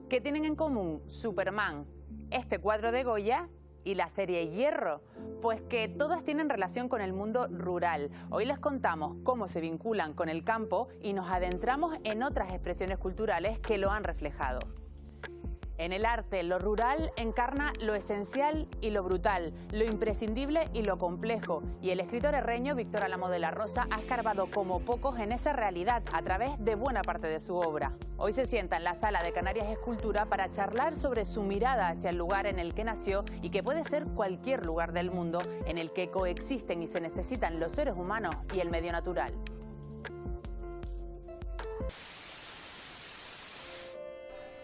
¿Qué tienen en común Superman, este cuadro de Goya y la serie Hierro? Pues que todas tienen relación con el mundo rural. Hoy les contamos cómo se vinculan con el campo y nos adentramos en otras expresiones culturales que lo han reflejado. En el arte, lo rural encarna lo esencial y lo brutal, lo imprescindible y lo complejo. Y el escritor herreño Víctor Álamo de la Rosa ha escarbado como pocos en esa realidad a través de buena parte de su obra. Hoy se sienta en la sala de Canarias Escultura para charlar sobre su mirada hacia el lugar en el que nació y que puede ser cualquier lugar del mundo en el que coexisten y se necesitan los seres humanos y el medio natural.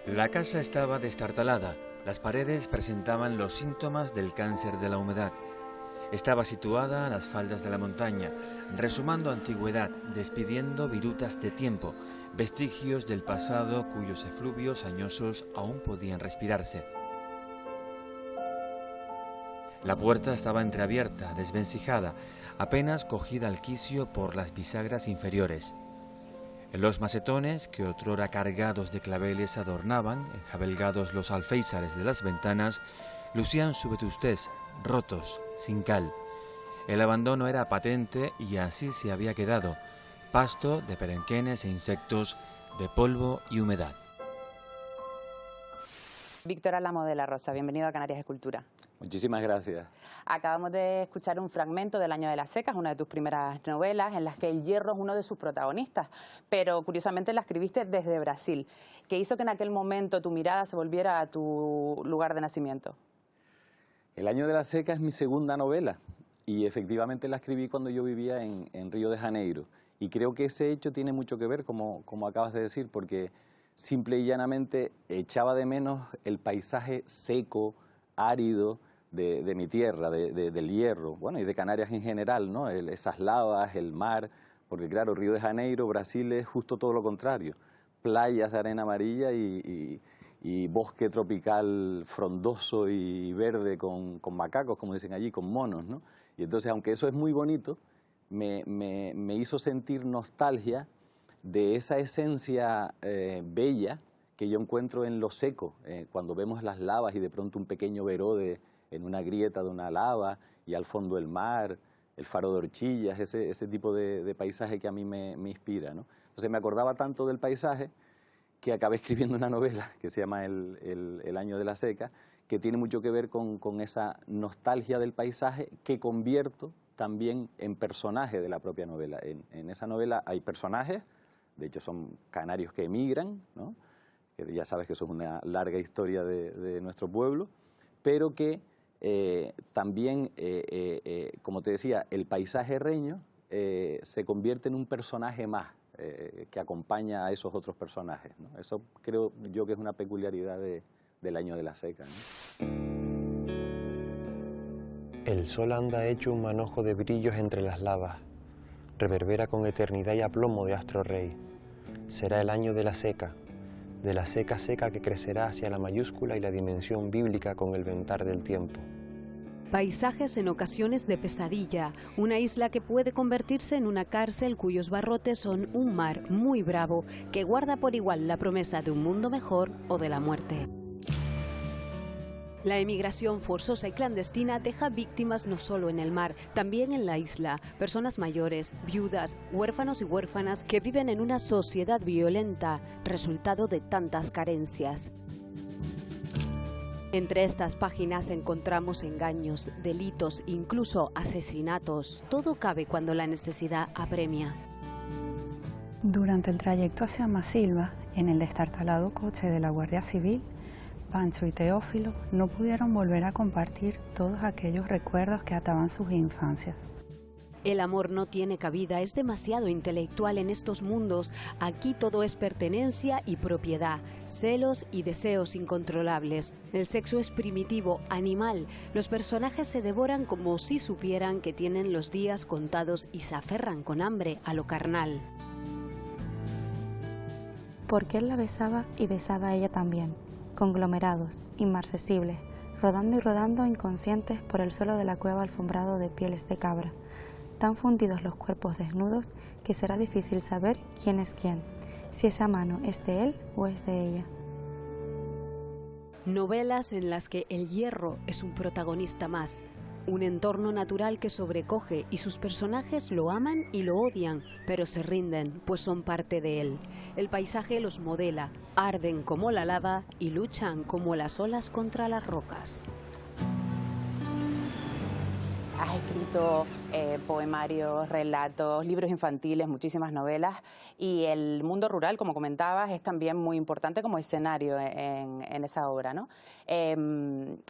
La casa estaba destartalada, las paredes presentaban los síntomas del cáncer de la humedad. Estaba situada a las faldas de la montaña, resumando antigüedad, despidiendo virutas de tiempo, vestigios del pasado cuyos efluvios añosos aún podían respirarse. La puerta estaba entreabierta, desvencijada, apenas cogida al quicio por las bisagras inferiores. Los macetones, que otrora cargados de claveles adornaban, enjabelgados los alféizares de las ventanas, lucían su vetustez, rotos, sin cal. El abandono era patente y así se había quedado, pasto de perenquenes e insectos, de polvo y humedad. Víctor Álamo de la Rosa, bienvenido a Canarias Escultura. Muchísimas gracias. Acabamos de escuchar un fragmento del Año de las Secas, una de tus primeras novelas, en las que el hierro es uno de sus protagonistas, pero curiosamente la escribiste desde Brasil. ¿Qué hizo que en aquel momento tu mirada se volviera a tu lugar de nacimiento? El Año de la Seca es mi segunda novela y efectivamente la escribí cuando yo vivía en Río de Janeiro. Y creo que ese hecho tiene mucho que ver, como acabas de decir, porque simple y llanamente echaba de menos el paisaje seco, árido de mi tierra, del Hierro, bueno, y de Canarias en general, ¿no? Esas lavas, el mar, porque claro, Río de Janeiro, Brasil es justo todo lo contrario, playas de arena amarilla y bosque tropical frondoso y verde con macacos, como dicen allí, con monos, ¿no? Y entonces, aunque eso es muy bonito, me hizo sentir nostalgia de esa esencia bella que yo encuentro en lo seco, cuando vemos las lavas y de pronto un pequeño verode en una grieta de una lava y al fondo el mar, el faro de Orchillas, ese tipo de paisaje que a mí me inspira, ¿no? Entonces me acordaba tanto del paisaje que acabé escribiendo una novela que se llama El Año de la Seca, que tiene mucho que ver con esa nostalgia del paisaje que convierto también en personaje de la propia novela. En esa novela hay personajes, de hecho son canarios que emigran, ¿no? Que ya sabes que eso es una larga historia de nuestro pueblo, pero que también, como te decía, el paisaje herreño se convierte en un personaje más que acompaña a esos otros personajes, ¿no? Eso creo yo que es una peculiaridad del Año de la Seca, ¿no? El sol anda hecho un manojo de brillos entre las lavas, reverbera con eternidad y aplomo de astro rey. Será el año de la seca seca que crecerá hacia la mayúscula y la dimensión bíblica con el ventar del tiempo. Paisajes en ocasiones de pesadilla, una isla que puede convertirse en una cárcel cuyos barrotes son un mar muy bravo que guarda por igual la promesa de un mundo mejor o de la muerte. La emigración forzosa y clandestina deja víctimas no solo en el mar, también en la isla, personas mayores, viudas, huérfanos y huérfanas que viven en una sociedad violenta, resultado de tantas carencias. Entre estas páginas encontramos engaños, delitos, incluso asesinatos. Todo cabe cuando la necesidad apremia. Durante el trayecto hacia Masilva, en el destartalado coche de la Guardia Civil, Pancho y Teófilo no pudieron volver a compartir todos aquellos recuerdos que ataban sus infancias. El amor no tiene cabida, es demasiado intelectual en estos mundos. Aquí todo es pertenencia y propiedad, celos y deseos incontrolables. El sexo es primitivo, animal. Los personajes se devoran como si supieran que tienen los días contados y se aferran con hambre a lo carnal. Porque él la besaba y besaba a ella también. Conglomerados, inmarcesibles, rodando y rodando inconscientes por el suelo de la cueva alfombrado de pieles de cabra. Tan fundidos los cuerpos desnudos que será difícil saber quién es quién, si esa mano es de él o es de ella. Novelas en las que el hierro es un protagonista más. Un entorno natural que sobrecoge y sus personajes lo aman y lo odian, pero se rinden, pues son parte de él. El paisaje los modela, arden como la lava y luchan como las olas contra las rocas. Has escrito poemarios, relatos, libros infantiles, muchísimas novelas, y el mundo rural, como comentabas, es también muy importante como escenario en esa obra, ¿no?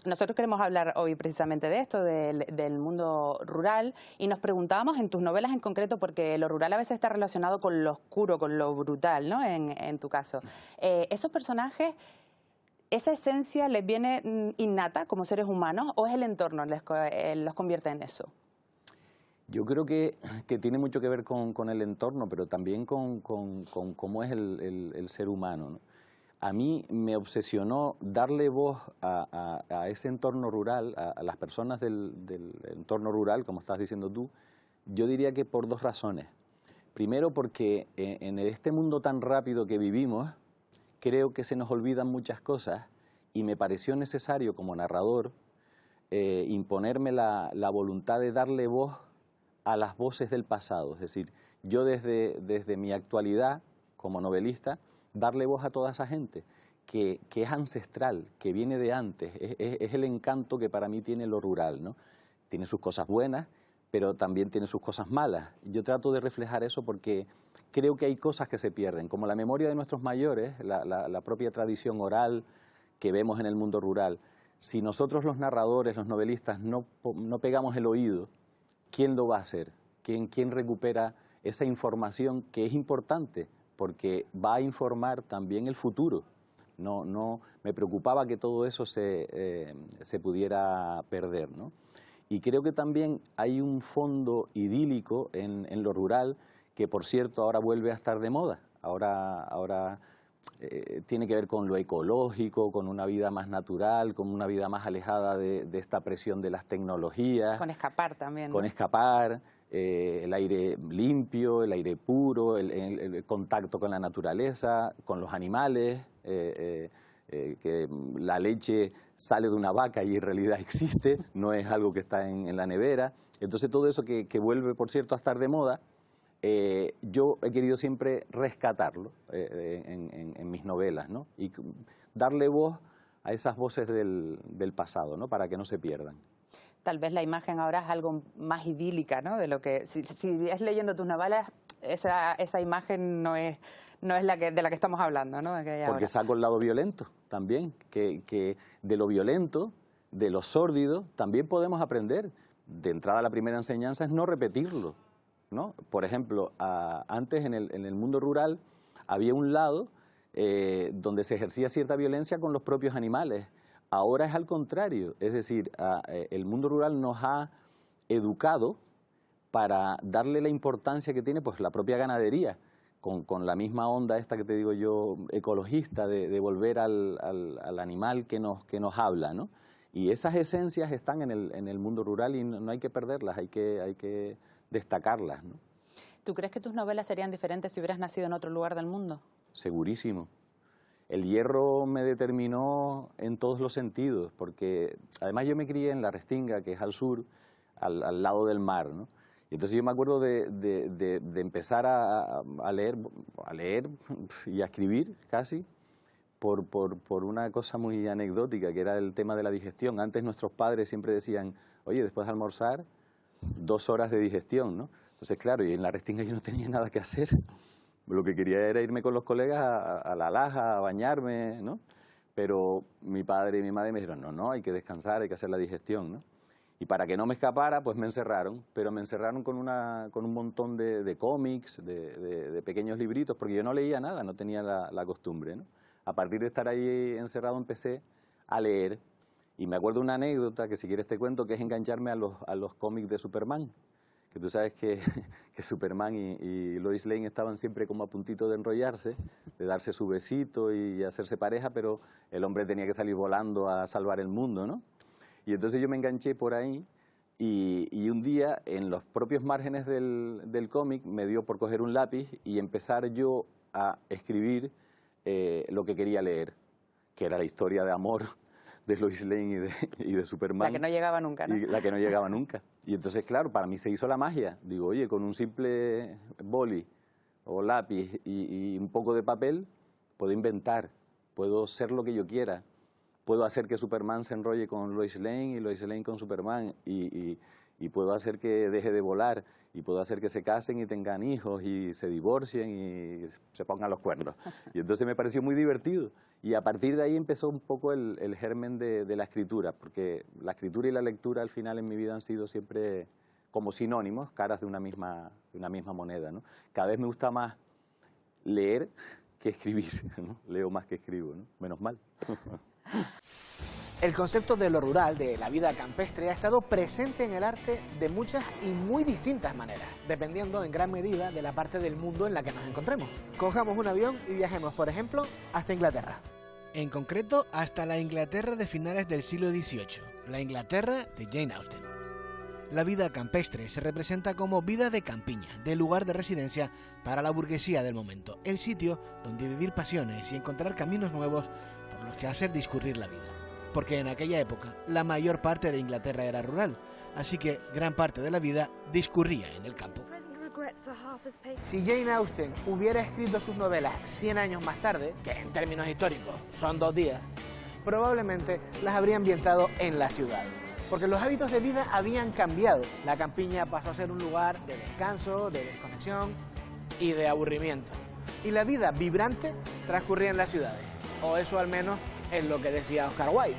Nosotros queremos hablar hoy precisamente de esto, del mundo rural, y nos preguntábamos en tus novelas en concreto, porque lo rural a veces está relacionado con lo oscuro, con lo brutal, ¿no? En tu caso. ¿Esos personajes, esa esencia les viene innata como seres humanos o es el entorno los convierte en eso? Yo creo que tiene mucho que ver con el entorno, pero también con cómo es el ser humano, ¿no? A mí me obsesionó darle voz a ese entorno rural, a las personas del entorno rural, como estás diciendo tú. Yo diría que por dos razones. Primero, porque en este mundo tan rápido que vivimos, creo que se nos olvidan muchas cosas y me pareció necesario como narrador imponerme la voluntad de darle voz a las voces del pasado. Es decir, yo desde mi actualidad como novelista, darle voz a toda esa gente que es ancestral, que viene de antes. Es el encanto que para mí tiene lo rural, ¿no? Tiene sus cosas buenas, pero también tiene sus cosas malas. Yo trato de reflejar eso porque creo que hay cosas que se pierden, como la memoria de nuestros mayores, la propia tradición oral que vemos en el mundo rural. Si nosotros los narradores, los novelistas, no pegamos el oído, ¿quién lo va a hacer? ¿Quién recupera esa información que es importante? Porque va a informar también el futuro. No me preocupaba que todo eso se pudiera perder, ¿no? Y creo que también hay un fondo idílico en lo rural que, por cierto, ahora vuelve a estar de moda. Ahora tiene que ver con lo ecológico, con una vida más natural, con una vida más alejada de esta presión de las tecnologías. Con escapar también, ¿no? Con escapar, el aire limpio, el aire puro, el contacto con la naturaleza, con los animales, que la leche sale de una vaca y en realidad existe, no es algo que está en la nevera. Entonces todo eso que vuelve, por cierto, a estar de moda, yo he querido siempre rescatarlo en mis novelas, ¿no? Y darle voz a esas voces del pasado, ¿no? Para que no se pierdan. Tal vez la imagen ahora es algo más idílica, ¿no? De lo que si es leyendo tus novelas, esa imagen no es de la que estamos hablando, ¿no? Porque saco el lado violento también, que de lo violento, de lo sórdido, también podemos aprender. De entrada, la primera enseñanza es no repetirlo, ¿no? Por ejemplo, antes en el mundo rural había un lado donde se ejercía cierta violencia con los propios animales. Ahora es al contrario, es decir, el mundo rural nos ha educado para darle la importancia que tiene pues la propia ganadería, con la misma onda esta que te digo yo, ecologista, de volver al animal que nos habla, ¿no? Y esas esencias están en el mundo rural y no hay que perderlas, hay que destacarlas, ¿no? ¿Tú crees que tus novelas serían diferentes si hubieras nacido en otro lugar del mundo? Segurísimo. El hierro me determinó en todos los sentidos, porque además yo me crié en La Restinga, que es al sur, al lado del mar, ¿no? Y entonces yo me acuerdo de empezar a leer y a escribir casi por una cosa muy anecdótica, que era el tema de la digestión. Antes nuestros padres siempre decían, oye, después de almorzar, 2 horas de digestión, ¿no? Entonces, claro, y en La Restinga yo no tenía nada que hacer. Lo que quería era irme con los colegas a la laja, a bañarme, ¿no? Pero mi padre y mi madre me dijeron, no, hay que descansar, hay que hacer la digestión, ¿no? Y para que no me escapara, pues me encerraron, pero me encerraron con un montón de cómics, de pequeños libritos, porque yo no leía nada, no tenía la costumbre, ¿no? A partir de estar ahí encerrado empecé a leer, y me acuerdo una anécdota que si quieres te cuento, que es engancharme a los cómics de Superman, que tú sabes que Superman y Lois Lane estaban siempre como a puntito de enrollarse, de darse su besito y hacerse pareja, pero el hombre tenía que salir volando a salvar el mundo, ¿no? Y entonces yo me enganché por ahí y un día en los propios márgenes del cómic me dio por coger un lápiz y empezar yo a escribir lo que quería leer, que era la historia de amor de Lois Lane y de Superman. La que no llegaba nunca, ¿no? Y la que no llegaba nunca. Y entonces, claro, para mí se hizo la magia. Digo, oye, con un simple boli o lápiz y un poco de papel, puedo inventar, puedo ser lo que yo quiera. Puedo hacer que Superman se enrolle con Lois Lane y Lois Lane con Superman y puedo hacer que deje de volar y puedo hacer que se casen y tengan hijos y se divorcien y se pongan los cuernos. Y entonces me pareció muy divertido. Y a partir de ahí empezó un poco el germen de la escritura, porque la escritura y la lectura al final en mi vida han sido siempre como sinónimos, caras de una misma moneda, ¿no? Cada vez me gusta más leer que escribir, ¿no? Leo más que escribo, ¿no? Menos mal. El concepto de lo rural, de la vida campestre, ha estado presente en el arte de muchas y muy distintas maneras, dependiendo en gran medida de la parte del mundo en la que nos encontremos. Cojamos un avión y viajemos, por ejemplo, hasta Inglaterra. En concreto, hasta la Inglaterra de finales del siglo XVIII, la Inglaterra de Jane Austen. La vida campestre se representa como vida de campiña, de lugar de residencia para la burguesía del momento, el sitio donde vivir pasiones y encontrar caminos nuevos por los que hacer discurrir la vida. Porque en aquella época la mayor parte de Inglaterra era rural, así que gran parte de la vida discurría en el campo. Si Jane Austen hubiera escrito sus novelas 100 años más tarde, que en términos históricos son 2 días, probablemente las habría ambientado en la ciudad. Porque los hábitos de vida habían cambiado. La campiña pasó a ser un lugar de descanso, de desconexión y de aburrimiento. Y la vida vibrante transcurría en las ciudades. O eso al menos es lo que decía Oscar Wilde.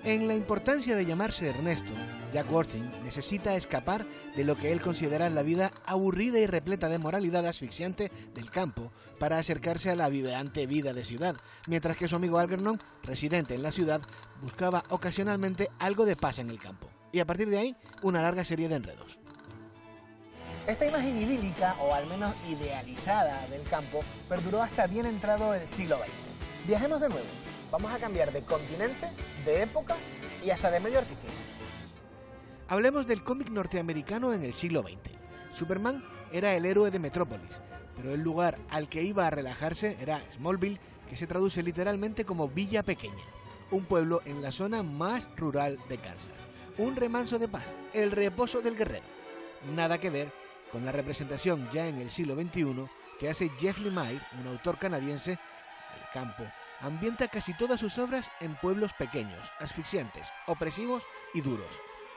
En la importancia de llamarse Ernesto, Jack Worthing necesita escapar de lo que él considera la vida aburrida y repleta de moralidad asfixiante del campo para acercarse a la vibrante vida de ciudad, mientras que su amigo Algernon, residente en la ciudad, buscaba ocasionalmente algo de paz en el campo. Y a partir de ahí, una larga serie de enredos. Esta imagen idílica, o al menos idealizada, del campo, perduró hasta bien entrado el siglo XX. Viajemos de nuevo. Vamos a cambiar de continente, de época y hasta de medio artístico. Hablemos del cómic norteamericano en el siglo XX. Superman era el héroe de Metrópolis, pero el lugar al que iba a relajarse era Smallville, que se traduce literalmente como Villa Pequeña, un pueblo en la zona más rural de Kansas. Un remanso de paz, el reposo del guerrero. Nada que ver con la representación ya en el siglo XXI que hace Jeff Lemire, un autor canadiense del campo. Ambienta casi todas sus obras en pueblos pequeños, asfixiantes, opresivos y duros.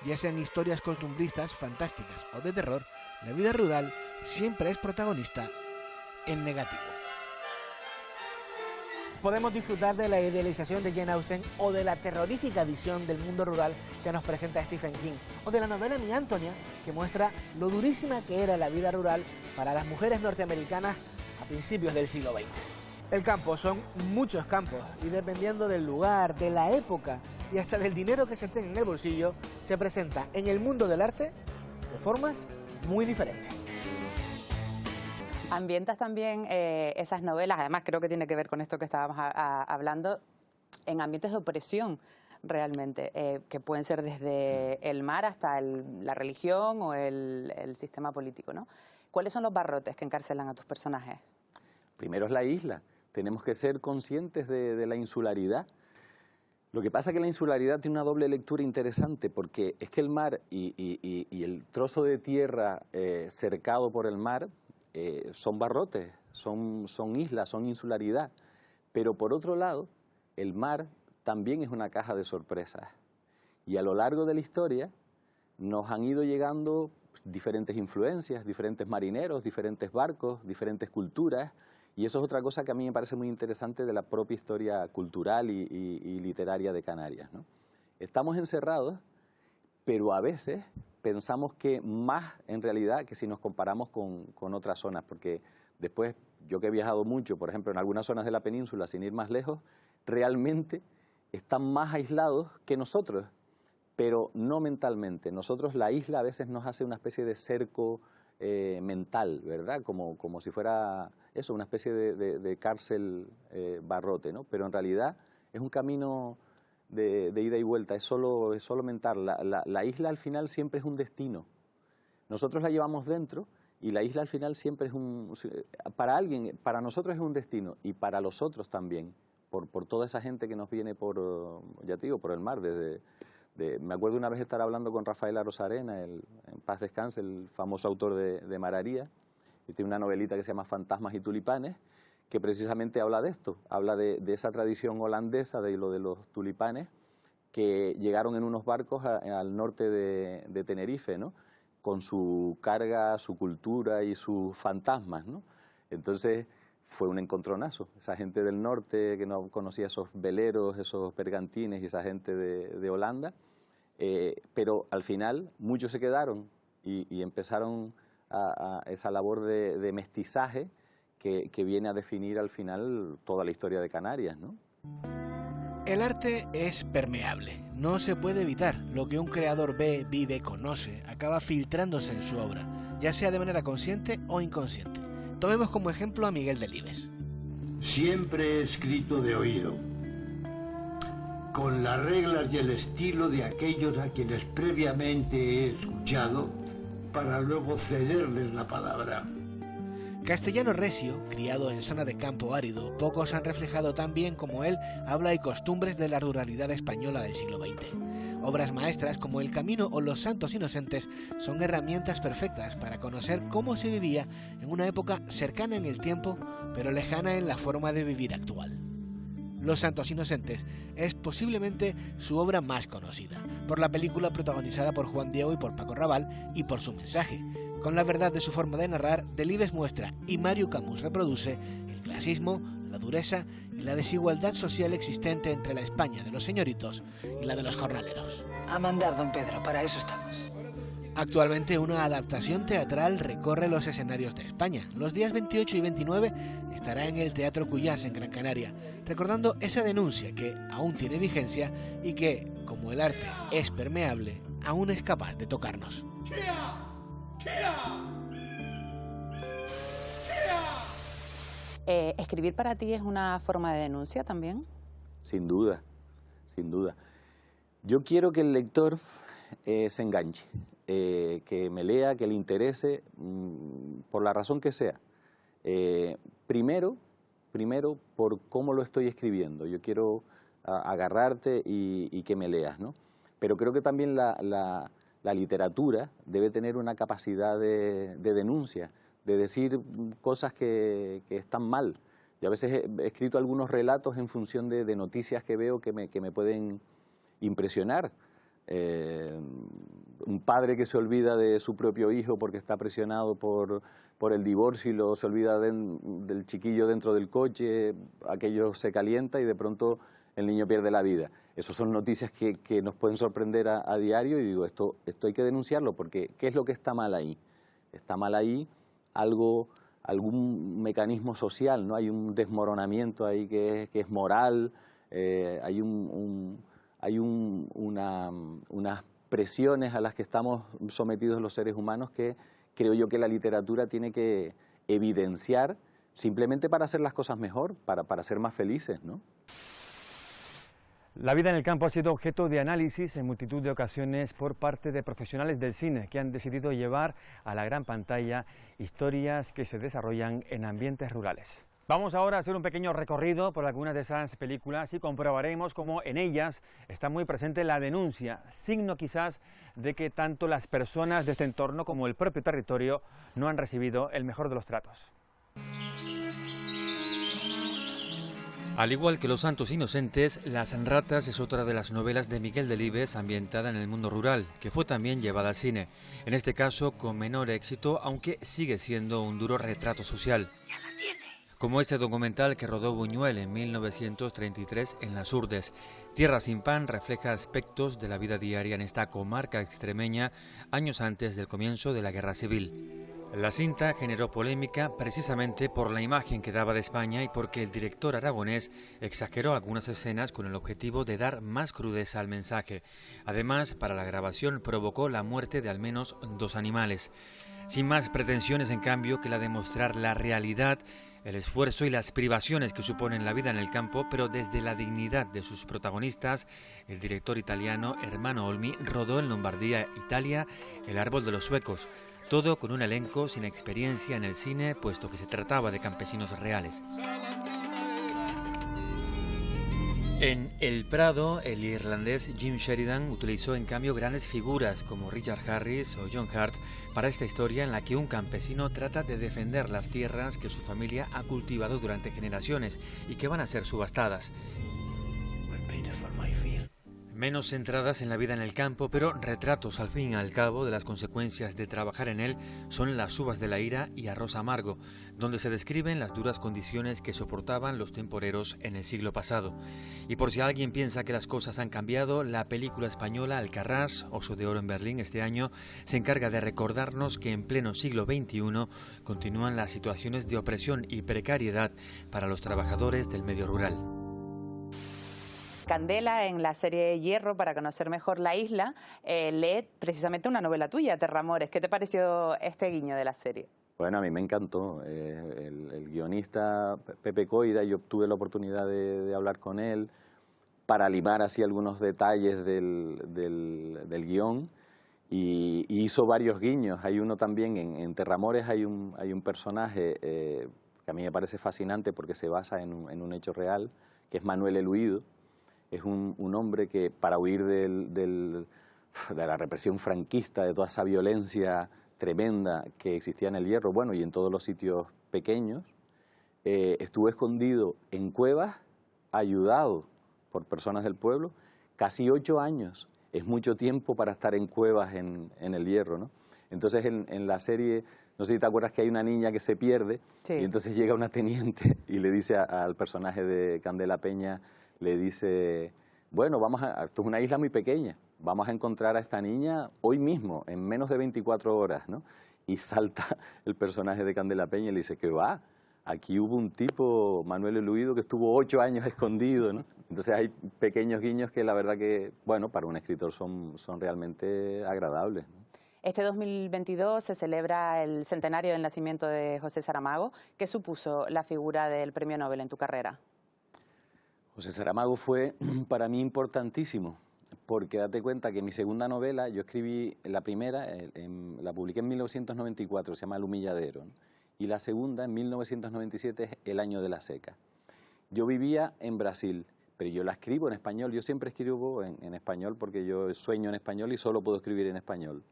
Ya sean historias costumbristas, fantásticas o de terror, la vida rural siempre es protagonista en negativo. Podemos disfrutar de la idealización de Jane Austen o de la terrorífica visión del mundo rural que nos presenta Stephen King, o de la novela Mi Antonia, que muestra lo durísima que era la vida rural para las mujeres norteamericanas a principios del siglo XX. El campo son muchos campos y dependiendo del lugar, de la época y hasta del dinero que se tenga en el bolsillo, se presenta en el mundo del arte de formas muy diferentes. Ambientas también esas novelas, además creo que tiene que ver con esto que estábamos hablando, en ambientes de opresión realmente, que pueden ser desde el mar hasta la religión o el sistema político, ¿no? ¿Cuáles son los barrotes que encarcelan a tus personajes? Primero es la isla. Tenemos que ser conscientes de la insularidad. Lo que pasa es que la insularidad tiene una doble lectura interesante, porque es que el mar y el trozo de tierra cercado por el mar son barrotes, son islas, son insularidad. Pero por otro lado, el mar también es una caja de sorpresas. Y a lo largo de la historia nos han ido llegando diferentes influencias, diferentes marineros, diferentes barcos, diferentes culturas. Y eso es otra cosa que a mí me parece muy interesante de la propia historia cultural y literaria de Canarias, ¿no? Estamos encerrados, pero a veces pensamos que más en realidad que si nos comparamos con otras zonas, porque después, yo que he viajado mucho, por ejemplo, en algunas zonas de la península, sin ir más lejos, realmente están más aislados que nosotros, pero no mentalmente. Nosotros, la isla a veces nos hace una especie de cerco mental, ¿verdad? Como si fuera eso, una especie de cárcel barrote, ¿no? Pero en realidad es un camino de ida y vuelta, es solo mental. La isla al final siempre es un destino. Nosotros la llevamos dentro y la isla al final siempre es para alguien, para nosotros es un destino y para los otros también, por toda esa gente que nos viene ya te digo, por el mar. Me acuerdo una vez estar hablando con Rafael Arozarena, en paz descanse, el famoso autor de Mararía, y tiene una novelita que se llama Fantasmas y tulipanes, que precisamente habla de esto, habla de esa tradición holandesa, de lo de los tulipanes, que llegaron en unos barcos al norte de Tenerife, ¿no? Con su carga, su cultura y sus fantasmas, ¿no? Entonces fue un encontronazo. Esa gente del norte que no conocía esos veleros, esos bergantines y esa gente de Holanda, pero al final muchos se quedaron y empezaron a esa labor de mestizaje que viene a definir al final toda la historia de Canarias, ¿no? El arte es permeable, no se puede evitar. Lo que un creador ve, vive, conoce, acaba filtrándose en su obra, ya sea de manera consciente o inconsciente. Tomemos como ejemplo a Miguel Delibes. Siempre he escrito de oído, con las reglas y el estilo de aquellos a quienes previamente he escuchado, para luego cederles la palabra. Castellano recio, criado en zona de campo árido, pocos han reflejado tan bien como él habla y costumbres de la ruralidad española del siglo XX. Obras maestras como El Camino o Los Santos Inocentes son herramientas perfectas para conocer cómo se vivía en una época cercana en el tiempo, pero lejana en la forma de vivir actual. Los Santos Inocentes es posiblemente su obra más conocida, por la película protagonizada por Juan Diego y por Paco Raval, y por su mensaje. Con la verdad de su forma de narrar, Delibes muestra y Mario Camus reproduce el clasismo, la dureza y la desigualdad social existente entre la España de los señoritos y la de los jornaleros. A mandar, don Pedro, para eso estamos. Actualmente una adaptación teatral recorre los escenarios de España. Los días 28 y 29 estará en el Teatro Cuyás en Gran Canaria, recordando esa denuncia que aún tiene vigencia y que, como el arte es permeable, aún es capaz de tocarnos. ¿Escribir para ti es una forma de denuncia también? Sin duda, sin duda. Yo quiero que el lector se enganche, que me lea, que le interese, por la razón que sea. Primero, por cómo lo estoy escribiendo. Yo quiero agarrarte y que me leas, ¿no? Pero creo que también la literatura debe tener una capacidad de denuncia, de decir cosas que están mal. Yo a veces he escrito algunos relatos en función de noticias que veo que me pueden impresionar. Un padre que se olvida de su propio hijo porque está presionado por el divorcio y se olvida del chiquillo dentro del coche, aquello se calienta y de pronto el niño pierde la vida. Esas son noticias que nos pueden sorprender a diario y digo, esto hay que denunciarlo porque ¿qué es lo que está mal ahí? Está mal ahí algún mecanismo social, ¿no? Hay un desmoronamiento ahí que es moral, hay unas presiones a las que estamos sometidos los seres humanos que creo yo que la literatura tiene que evidenciar simplemente para hacer las cosas mejor, para ser más felices, ¿no? La vida en el campo ha sido objeto de análisis en multitud de ocasiones por parte de profesionales del cine que han decidido llevar a la gran pantalla historias que se desarrollan en ambientes rurales. Vamos ahora a hacer un pequeño recorrido por algunas de esas películas y comprobaremos cómo en ellas está muy presente la denuncia, signo quizás de que tanto las personas de este entorno como el propio territorio no han recibido el mejor de los tratos. Al igual que Los Santos Inocentes, Las Ratas es otra de las novelas de Miguel Delibes ambientada en el mundo rural, que fue también llevada al cine, en este caso con menor éxito, aunque sigue siendo un duro retrato social. Como este documental que rodó Buñuel en 1933 en Las Urdes. Tierra sin pan refleja aspectos de la vida diaria en esta comarca extremeña años antes del comienzo de la Guerra Civil. La cinta generó polémica precisamente por la imagen que daba de España y porque el director aragonés exageró algunas escenas con el objetivo de dar más crudeza al mensaje. Además, para la grabación provocó la muerte de al menos 2 animales. Sin más pretensiones, en cambio, que la de mostrar la realidad, el esfuerzo y las privaciones que suponen la vida en el campo, pero desde la dignidad de sus protagonistas, el director italiano Ermanno Olmi rodó en Lombardía, Italia, El árbol de los suecos. Todo con un elenco sin experiencia en el cine, puesto que se trataba de campesinos reales. En El Prado, el irlandés Jim Sheridan utilizó en cambio grandes figuras como Richard Harris o John Hart para esta historia en la que un campesino trata de defender las tierras que su familia ha cultivado durante generaciones y que van a ser subastadas. Menos centradas en la vida en el campo, pero retratos al fin y al cabo de las consecuencias de trabajar en él, son Las uvas de la ira y Arroz amargo, donde se describen las duras condiciones que soportaban los temporeros en el siglo pasado. Y por si alguien piensa que las cosas han cambiado, la película española Alcarrás, Oso de Oro en Berlín este año, se encarga de recordarnos que en pleno siglo XXI continúan las situaciones de opresión y precariedad para los trabajadores del medio rural. Candela, en la serie Hierro, para conocer mejor la isla, lee precisamente una novela tuya, Terramores. ¿Qué te pareció este guiño de la serie? Bueno, a mí me encantó. El guionista Pepe Coira, yo tuve la oportunidad de hablar con él para limar así algunos detalles del guión y hizo varios guiños. Hay uno también, en Terramores hay un personaje que a mí me parece fascinante porque se basa en un hecho real, que es Manuel Eluido. Es un hombre que, para huir de la represión franquista, de toda esa violencia tremenda que existía en el Hierro, bueno, y en todos los sitios pequeños, estuvo escondido en cuevas, ayudado por personas del pueblo, casi 8 años. Es mucho tiempo para estar en cuevas en el Hierro, ¿no? Entonces, en la serie, no sé si te acuerdas que hay una niña que se pierde, sí. Y entonces llega una teniente y le dice al personaje de Candela Peña, le dice, bueno, esto es una isla muy pequeña, vamos a encontrar a esta niña hoy mismo, en menos de 24 horas, ¿no? Y salta el personaje de Candela Peña y le dice, ¿qué va? Aquí hubo un tipo, Manuel Eluido, que estuvo 8 años escondido, ¿no? Entonces hay pequeños guiños que la verdad que, bueno, para un escritor son realmente agradables, ¿no? Este 2022 se celebra el centenario del nacimiento de José Saramago. ¿Qué supuso la figura del premio Nobel en tu carrera? José Saramago fue para mí importantísimo, porque date cuenta que mi segunda novela, yo escribí la primera, la publiqué en 1994, se llama El humilladero, ¿no? Y la segunda, en 1997, es El año de la seca. Yo vivía en Brasil, pero yo la escribo en español, yo siempre escribo en español porque yo sueño en español y solo puedo escribir en español.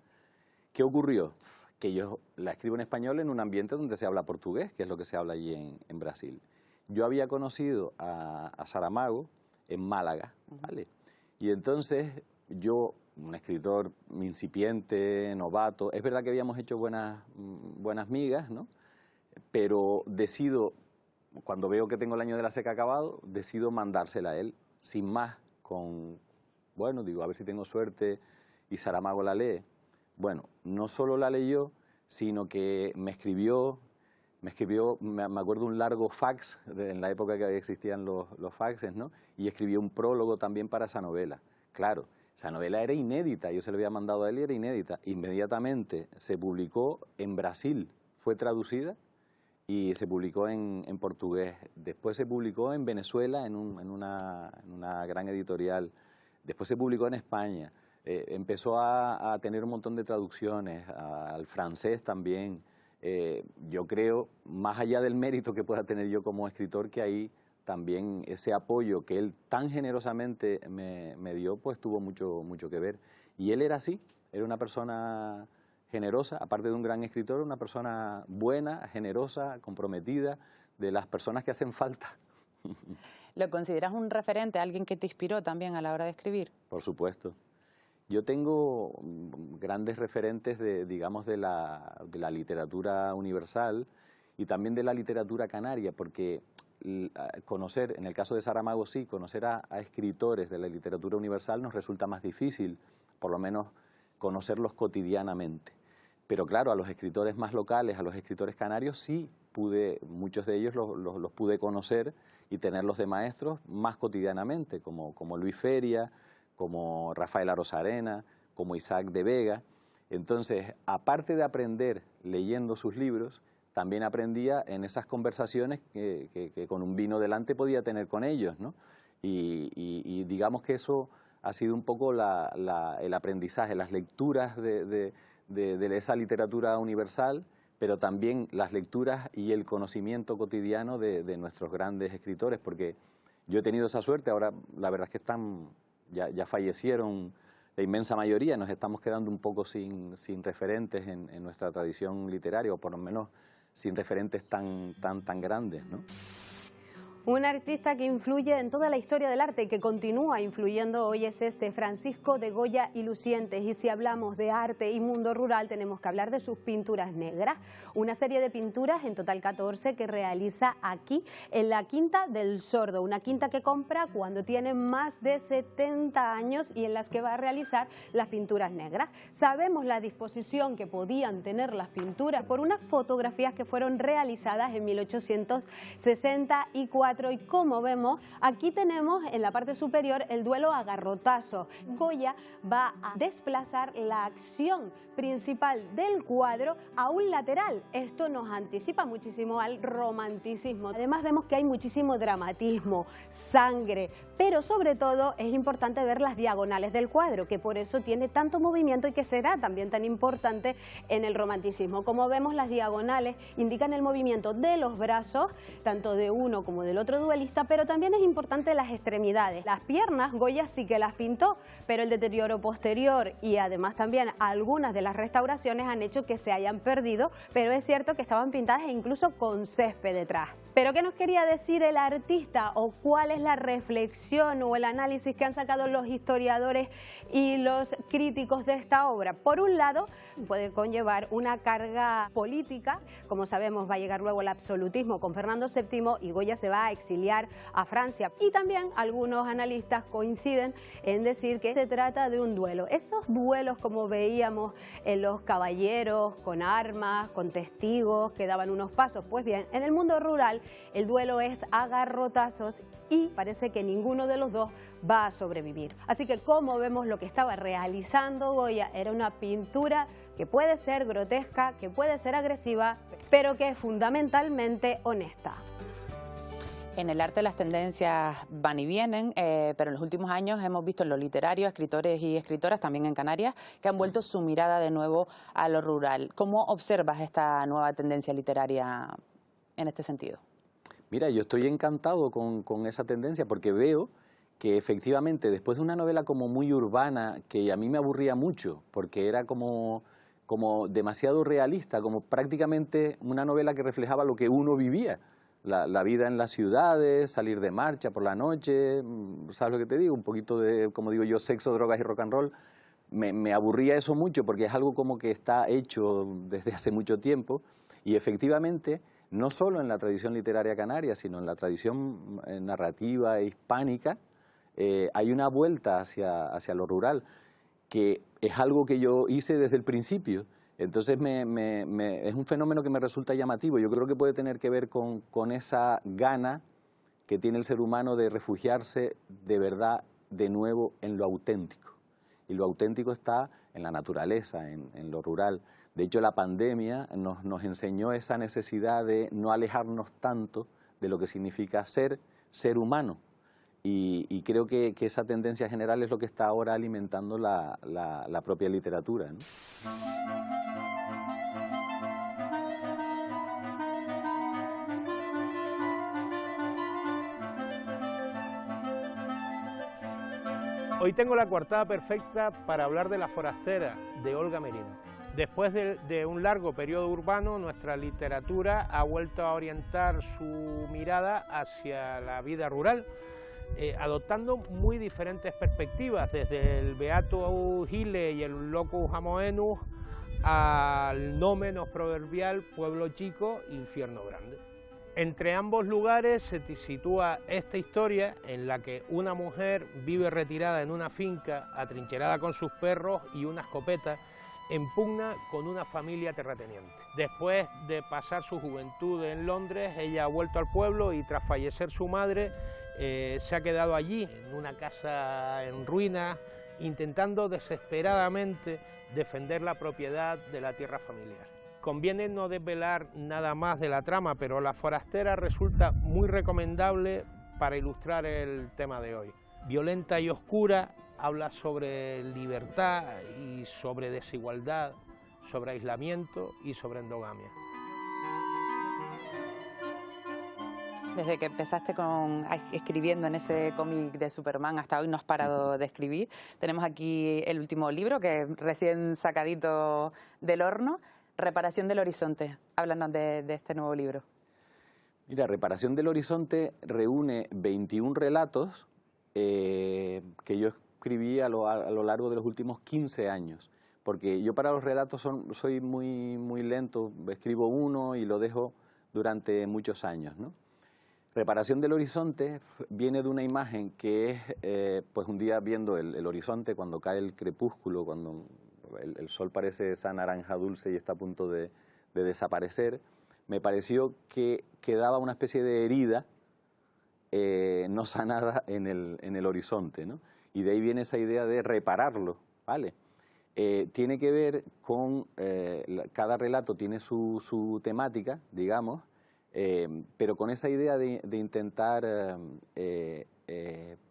¿Qué ocurrió? Que yo la escribo en español en un ambiente donde se habla portugués, que es lo que se habla allí en Brasil. Yo había conocido a Saramago en Málaga, ¿vale? Y entonces yo, un escritor incipiente, novato, es verdad que habíamos hecho buenas migas, ¿no? Pero decido, cuando veo que tengo El año de la seca acabado, decido mandársela a él, sin más, bueno, digo, a ver si tengo suerte y Saramago la lee. Bueno, no solo la leyó, sino que me escribió, me acuerdo, un largo fax, en la época que existían los faxes, ¿no? Y escribió un prólogo también para esa novela. Claro, esa novela era inédita, yo se la había mandado a él y era inédita. Inmediatamente se publicó en Brasil, fue traducida y se publicó en portugués. Después se publicó en Venezuela, en una gran editorial. Después se publicó en España. Empezó a tener un montón de traducciones, al francés también. Yo creo, más allá del mérito que pueda tener yo como escritor, que ahí también ese apoyo que él tan generosamente me dio, pues tuvo mucho que ver. Y él era así, era una persona generosa, aparte de un gran escritor, una persona buena, generosa, comprometida, de las personas que hacen falta. ¿Lo consideras un referente, alguien que te inspiró también a la hora de escribir? Por supuesto. Yo tengo grandes referentes digamos, de la literatura universal y también de la literatura canaria, porque conocer, en el caso de Saramago sí, conocer a escritores de la literatura universal nos resulta más difícil, por lo menos conocerlos cotidianamente. Pero claro, a los escritores más locales, a los escritores canarios sí muchos de ellos los pude conocer y tenerlos de maestros más cotidianamente, como Luis Feria, como Rafael Arozarena, como Isaac de Vega. Entonces, aparte de aprender leyendo sus libros, también aprendía en esas conversaciones que con un vino delante podía tener con ellos, ¿no? Y digamos que eso ha sido un poco el aprendizaje, las lecturas de esa literatura universal, pero también las lecturas y el conocimiento cotidiano de nuestros grandes escritores, porque Yo he tenido esa suerte, ahora la verdad es que ya fallecieron la inmensa mayoría, nos estamos quedando un poco sin referentes en nuestra tradición literaria, o por lo menos sin referentes tan grandes, ¿no? Un artista que influye en toda la historia del arte y que continúa influyendo hoy es Francisco de Goya y Lucientes. Y si hablamos de arte y mundo rural, tenemos que hablar de sus pinturas negras. Una serie de pinturas, en total 14, que realiza aquí, en la Quinta del Sordo. Una quinta que compra cuando tiene más de 70 años y en las que va a realizar las pinturas negras. Sabemos la disposición que podían tener las pinturas por unas fotografías que fueron realizadas en 1864. Y como vemos, aquí tenemos en la parte superior el duelo a garrotazos. Goya va a desplazar la acción principal del cuadro a un lateral. Esto nos anticipa muchísimo al romanticismo. Además vemos que hay muchísimo dramatismo, sangre, pero sobre todo es importante ver las diagonales del cuadro, que por eso tiene tanto movimiento y que será también tan importante en el romanticismo. Como vemos, las diagonales indican el movimiento de los brazos, tanto de uno como del otro duelista, pero también es importante las extremidades. Las piernas Goya sí que las pintó, pero el deterioro posterior y además también algunas de las restauraciones han hecho que se hayan perdido, pero es cierto que estaban pintadas e incluso con césped detrás. ¿Pero qué nos quería decir el artista o cuál es la reflexión o el análisis que han sacado los historiadores y los críticos de esta obra? Por un lado, puede conllevar una carga política. Como sabemos, va a llegar luego el absolutismo con Fernando VII y Goya se va a exiliar a Francia. Y también algunos analistas coinciden en decir que se trata de un duelo. Esos duelos, como veíamos en los caballeros, con armas, con testigos, que daban unos pasos. Pues bien, en el mundo rural el duelo es a garrotazos y parece que ninguno de los dos va a sobrevivir. Así que, como vemos, lo que estaba realizando Goya era una pintura que puede ser grotesca, que puede ser agresiva, pero que es fundamentalmente honesta. En el arte las tendencias van y vienen, pero en los últimos años hemos visto en lo literario escritores y escritoras, también en Canarias, que han vuelto su mirada de nuevo a lo rural. ¿Cómo observas esta nueva tendencia literaria en este sentido? Mira, yo estoy encantado con esa tendencia porque veo que efectivamente después de una novela como muy urbana, que a mí me aburría mucho porque era como demasiado realista, como prácticamente una novela que reflejaba lo que uno vivía. La vida en las ciudades, salir de marcha por la noche, ¿sabes lo que te digo? Un poquito de, como digo yo, sexo, drogas y rock and roll. Me aburría eso mucho porque es algo como que está hecho desde hace mucho tiempo y efectivamente, no solo en la tradición literaria canaria, sino en la tradición narrativa hispánica, hay una vuelta hacia lo rural, que es algo que yo hice desde el principio. Entonces es un fenómeno que me resulta llamativo. Yo creo que puede tener que ver con esa gana que tiene el ser humano de refugiarse de verdad de nuevo en lo auténtico. Y lo auténtico está en la naturaleza, en lo rural. De hecho, la pandemia nos enseñó esa necesidad de no alejarnos tanto de lo que significa ser humano. Y creo que esa tendencia general es lo que está ahora alimentando la propia literatura, ¿no? Hoy tengo la coartada perfecta para hablar de La forastera, de Olga Merino. Después de un largo periodo urbano, nuestra literatura ha vuelto a orientar su mirada hacia la vida rural, adoptando muy diferentes perspectivas, desde el Beato Gile y el Locus Amoenus al no menos proverbial Pueblo Chico, Infierno Grande. Entre ambos lugares se sitúa esta historia en la que una mujer vive retirada en una finca, atrincherada con sus perros y una escopeta, en pugna con una familia terrateniente. Después de pasar su juventud en Londres, ella ha vuelto al pueblo y tras fallecer su madre, se ha quedado allí, en una casa en ruinas, intentando desesperadamente defender la propiedad de la tierra familiar. Conviene no desvelar nada más de la trama, pero La forastera resulta muy recomendable para ilustrar el tema de hoy. Violenta y oscura, habla sobre libertad y sobre desigualdad, sobre aislamiento y sobre endogamia. Desde que empezaste escribiendo en ese cómic de Superman hasta hoy no has parado de escribir. Tenemos aquí el último libro, que es recién sacadito del horno, Reparación del Horizonte. Háblanos de este nuevo libro. Mira, Reparación del Horizonte reúne 21 relatos que yo escribí a lo largo de los últimos 15 años. Porque yo para los relatos soy muy lento, escribo uno y lo dejo durante muchos años, ¿no? Reparación del Horizonte viene de una imagen que es pues un día viendo el horizonte cuando cae el crepúsculo, cuando el sol parece esa naranja dulce y está a punto de desaparecer. Me pareció que quedaba una especie de herida no sanada en el horizonte, ¿no? Y de ahí viene esa idea de repararlo, ¿vale? Tiene que ver con, cada relato tiene su temática, digamos, pero con esa idea de intentar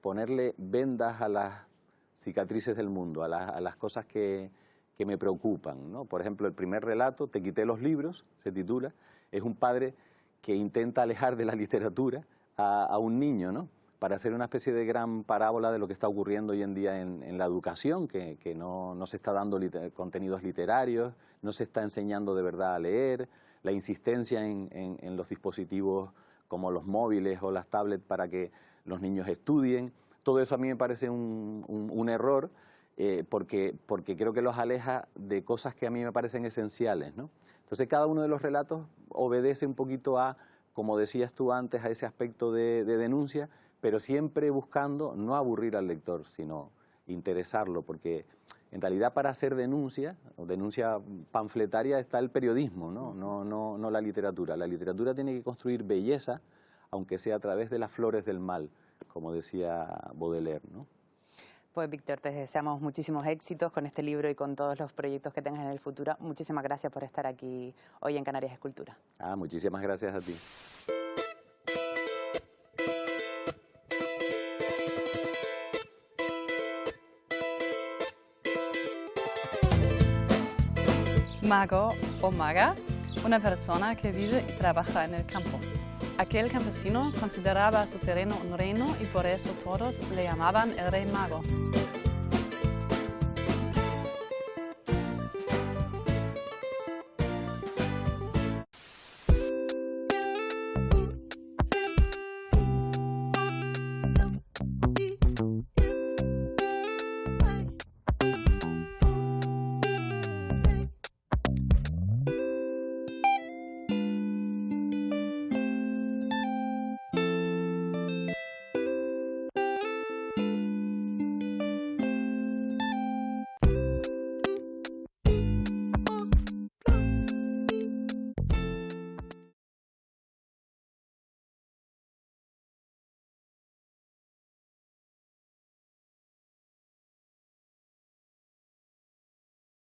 ponerle vendas a las cicatrices del mundo, a las cosas que me preocupan, ¿no? Por ejemplo, el primer relato, Te quité los libros, se titula, es un padre que intenta alejar de la literatura a un niño, ¿no? Para hacer una especie de gran parábola de lo que está ocurriendo hoy en día en la educación, que no se está dando contenidos literarios, no se está enseñando de verdad a leer, la insistencia en los dispositivos como los móviles o las tablets para que los niños estudien. Todo eso a mí me parece un error, porque creo que los aleja de cosas que a mí me parecen esenciales, ¿no? Entonces cada uno de los relatos obedece un poquito a, como decías tú antes, a ese aspecto de denuncia, pero siempre buscando no aburrir al lector, sino interesarlo, porque en realidad para hacer denuncia, o denuncia panfletaria, está el periodismo, no la literatura. La literatura tiene que construir belleza, aunque sea a través de las flores del mal, como decía Baudelaire, ¿no? Pues Víctor, te deseamos muchísimos éxitos con este libro y con todos los proyectos que tengas en el futuro. Muchísimas gracias por estar aquí hoy en Canarias Escultura. Muchísimas gracias a ti. Mago o maga, una persona que vive y trabaja en el campo. Aquel campesino consideraba su terreno un reino y por eso todos le llamaban el rey mago.